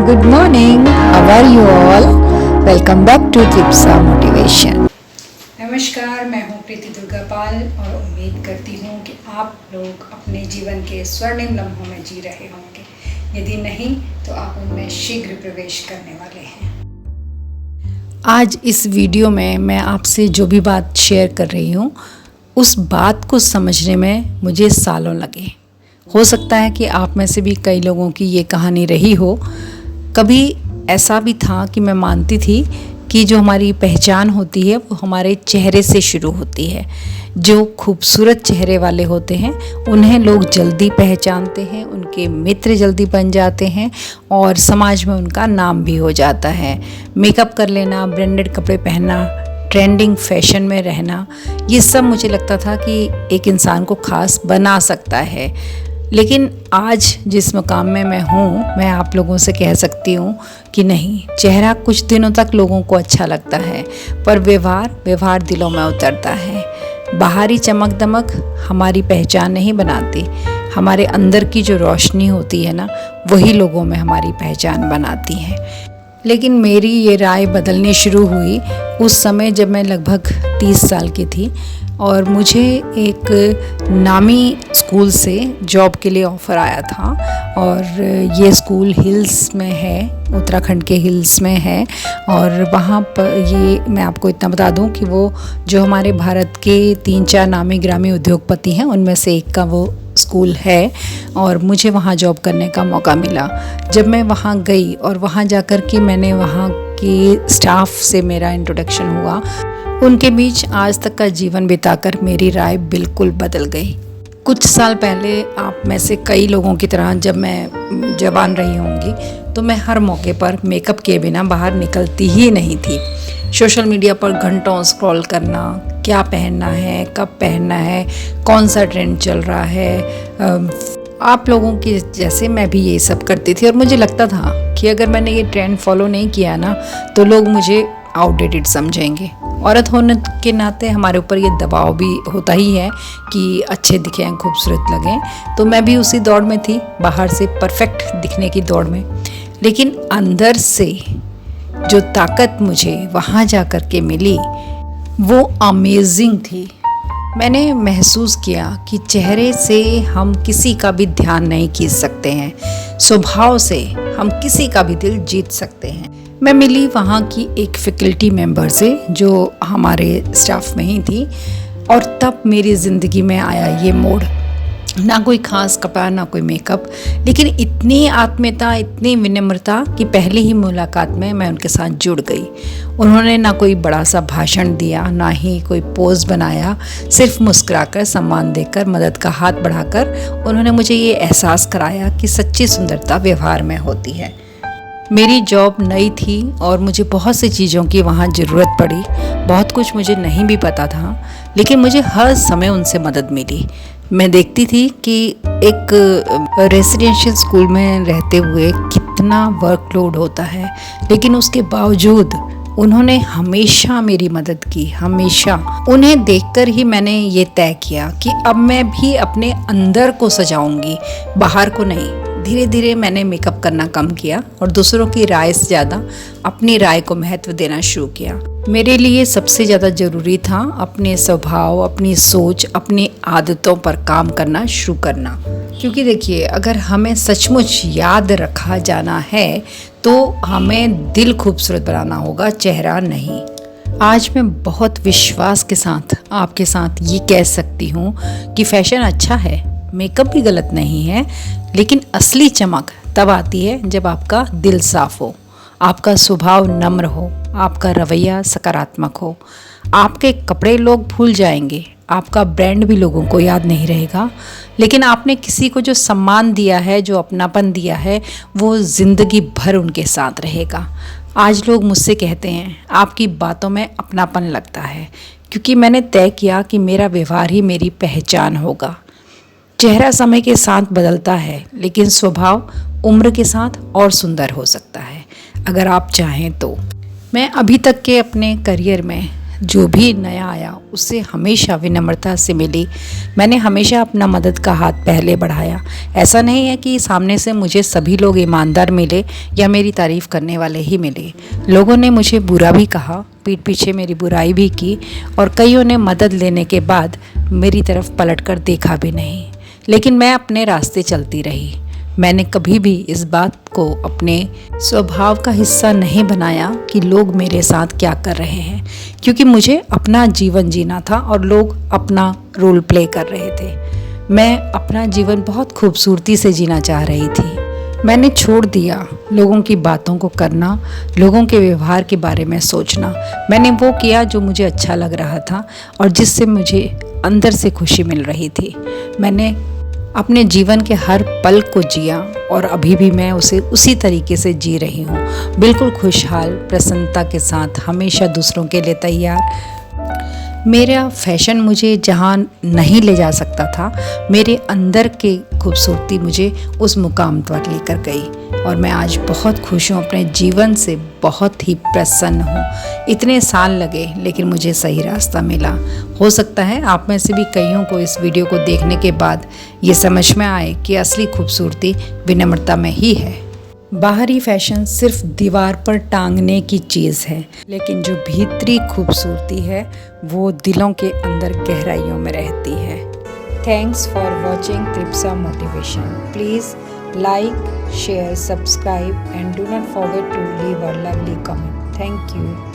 good morning. How are you all? Welcome back to Tripsa Motivation. नमस्कार, मैं हूँ प्रीति दुर्गापाल और उम्मीद करती हूँ कि आप लोग अपने जीवन के स्वर्णिम लम्हों में जी रहे होंगे। यदि नहीं तो आप उनमें शीघ्र प्रवेश करने वाले हैं। आज इस वीडियो में मैं आपसे जो भी बात शेयर कर रही हूँ उस बात को समझने में मुझे सालों लगे। हो सकता है कि आप में से भी कई लोगों की ये कहानी रही हो। कभी ऐसा भी था कि मैं मानती थी कि जो हमारी पहचान होती है वो हमारे चेहरे से शुरू होती है। जो खूबसूरत चेहरे वाले होते हैं उन्हें लोग जल्दी पहचानते हैं, उनके मित्र जल्दी बन जाते हैं और समाज में उनका नाम भी हो जाता है। मेकअप कर लेना, ब्रांडेड कपड़े पहनना, ट्रेंडिंग फैशन में रहना, ये सब मुझे लगता था कि एक इंसान को खास बना सकता है। लेकिन आज जिस मुकाम में मैं हूँ, मैं आप लोगों से कह सकती हूँ कि नहीं, चेहरा कुछ दिनों तक लोगों को अच्छा लगता है पर व्यवहार दिलों में उतरता है। बाहरी चमक दमक हमारी पहचान नहीं बनाती, हमारे अंदर की जो रोशनी होती है ना, वही लोगों में हमारी पहचान बनाती है। लेकिन मेरी ये राय बदलनी शुरू हुई उस समय जब मैं लगभग 30 साल की थी और मुझे एक नामी स्कूल से जॉब के लिए ऑफ़र आया था। और ये स्कूल हिल्स में है, उत्तराखंड के हिल्स में है। और वहाँ पर ये मैं आपको इतना बता दूं कि वो जो हमारे भारत के 3-4 नामी ग्रामी उद्योगपति हैं उनमें से एक का वो स्कूल है और मुझे वहाँ जॉब करने का मौका मिला। जब मैं वहाँ गई और वहाँ जाकर के मैंने वहाँ के स्टाफ से मेरा इंट्रोडक्शन हुआ, उनके बीच आज तक का जीवन बिताकर मेरी राय बिल्कुल बदल गई। कुछ साल पहले आप में से कई लोगों की तरह जब मैं जवान रही होंगी तो मैं हर मौके पर मेकअप किए बिना बाहर निकलती ही नहीं थी। सोशल मीडिया पर घंटों स्क्रॉल करना, क्या पहनना है, कब पहनना है, कौन सा ट्रेंड चल रहा है, आप लोगों की जैसे मैं भी ये सब करती थी। और मुझे लगता था कि अगर मैंने ये ट्रेंड फॉलो नहीं किया ना तो लोग मुझे आउटडेटेड समझेंगे। औरत होने के नाते हमारे ऊपर ये दबाव भी होता ही है कि अच्छे दिखें, खूबसूरत लगें। तो मैं भी उसी दौड़ में थी, बाहर से परफेक्ट दिखने की दौड़ में। लेकिन अंदर से जो ताकत मुझे वहाँ जा कर के मिली वो अमेजिंग थी। मैंने महसूस किया कि चेहरे से हम किसी का भी ध्यान नहीं खींच सकते हैं, स्वभाव से हम किसी का भी दिल जीत सकते हैं। मैं मिली वहाँ की एक फैकल्टी मेंबर से जो हमारे स्टाफ में ही थी और तब मेरी ज़िंदगी में आया ये मोड़। ना कोई ख़ास कपड़ा, ना कोई मेकअप, लेकिन इतनी आत्मीयता, इतनी विनम्रता कि पहली ही मुलाकात में मैं उनके साथ जुड़ गई। उन्होंने ना कोई बड़ा सा भाषण दिया, ना ही कोई पोज बनाया, सिर्फ मुस्कुराकर, सम्मान देकर, मदद का हाथ बढ़ाकर उन्होंने मुझे ये एहसास कराया कि सच्ची सुंदरता व्यवहार में होती है। मेरी जॉब नई थी और मुझे बहुत सी चीज़ों की वहाँ ज़रूरत पड़ी। बहुत कुछ मुझे नहीं भी पता था, लेकिन मुझे हर समय उनसे मदद मिली। मैं देखती थी कि एक रेसिडेंशियल स्कूल में रहते हुए कितना वर्कलोड होता है, लेकिन उसके बावजूद उन्होंने हमेशा मेरी मदद की, हमेशा। उन्हें देखकर ही मैंने ये तय किया कि अब मैं भी अपने अंदर को सजाऊंगी, बाहर को नहीं। धीरे धीरे मैंने मेकअप करना कम किया और दूसरों की राय से ज़्यादा अपनी राय को महत्व देना शुरू किया। मेरे लिए सबसे ज़्यादा ज़रूरी था अपने स्वभाव, अपनी सोच, अपनी आदतों पर काम करना शुरू करना। क्योंकि देखिए, अगर हमें सचमुच याद रखा जाना है तो हमें दिल खूबसूरत बनाना होगा, चेहरा नहीं। आज मैं बहुत विश्वास के साथ आपके साथ ये कह सकती हूँ कि फैशन अच्छा है, मेकअप भी गलत नहीं है, लेकिन असली चमक तब आती है जब आपका दिल साफ हो, आपका स्वभाव नम्र हो, आपका रवैया सकारात्मक हो। आपके कपड़े लोग भूल जाएंगे, आपका ब्रांड भी लोगों को याद नहीं रहेगा, लेकिन आपने किसी को जो सम्मान दिया है, जो अपनापन दिया है, वो ज़िंदगी भर उनके साथ रहेगा। आज लोग मुझसे कहते हैं आपकी बातों में अपनापन लगता है, क्योंकि मैंने तय किया कि मेरा व्यवहार ही मेरी पहचान होगा। चेहरा समय के साथ बदलता है, लेकिन स्वभाव उम्र के साथ और सुंदर हो सकता है अगर आप चाहें तो। मैं अभी तक के अपने करियर में जो भी नया आया उससे हमेशा विनम्रता से मिली। मैंने हमेशा अपना मदद का हाथ पहले बढ़ाया। ऐसा नहीं है कि सामने से मुझे सभी लोग ईमानदार मिले या मेरी तारीफ़ करने वाले ही मिले। लोगों ने मुझे बुरा भी कहा, पीठ पीछे मेरी बुराई भी की और कईयों ने मदद लेने के बाद मेरी तरफ पलटकर देखा भी नहीं। लेकिन मैं अपने रास्ते चलती रही। मैंने कभी भी इस बात को अपने स्वभाव का हिस्सा नहीं बनाया कि लोग मेरे साथ क्या कर रहे हैं, क्योंकि मुझे अपना जीवन जीना था और लोग अपना रोल प्ले कर रहे थे। मैं अपना जीवन बहुत खूबसूरती से जीना चाह रही थी। मैंने छोड़ दिया लोगों की बातों को करना, लोगों के व्यवहार के बारे में सोचना। मैंने वो किया जो मुझे अच्छा लग रहा था और जिससे मुझे अंदर से खुशी मिल रही थी। मैंने अपने जीवन के हर पल को जिया और अभी भी मैं उसे उसी तरीके से जी रही हूँ, बिल्कुल खुशहाल, प्रसन्नता के साथ, हमेशा दूसरों के लिए तैयार। मेरा फैशन मुझे जहाँ नहीं ले जा सकता था, मेरे अंदर की खूबसूरती मुझे उस मुकाम पर लेकर गई और मैं आज बहुत खुश हूँ, अपने जीवन से बहुत ही प्रसन्न हूँ। इतने साल लगे लेकिन मुझे सही रास्ता मिला। हो सकता है आप में से भी कईयों को इस वीडियो को देखने के बाद ये समझ में आए कि असली खूबसूरती विनम्रता में ही है। बाहरी फैशन सिर्फ दीवार पर टांगने की चीज़ है, लेकिन जो भीतरी खूबसूरती है वो दिलों के अंदर गहराइयों में रहती है। Thanks for watching Tripsa motivation. Please like, share, subscribe and do not forget to leave a lovely comment. Thank you.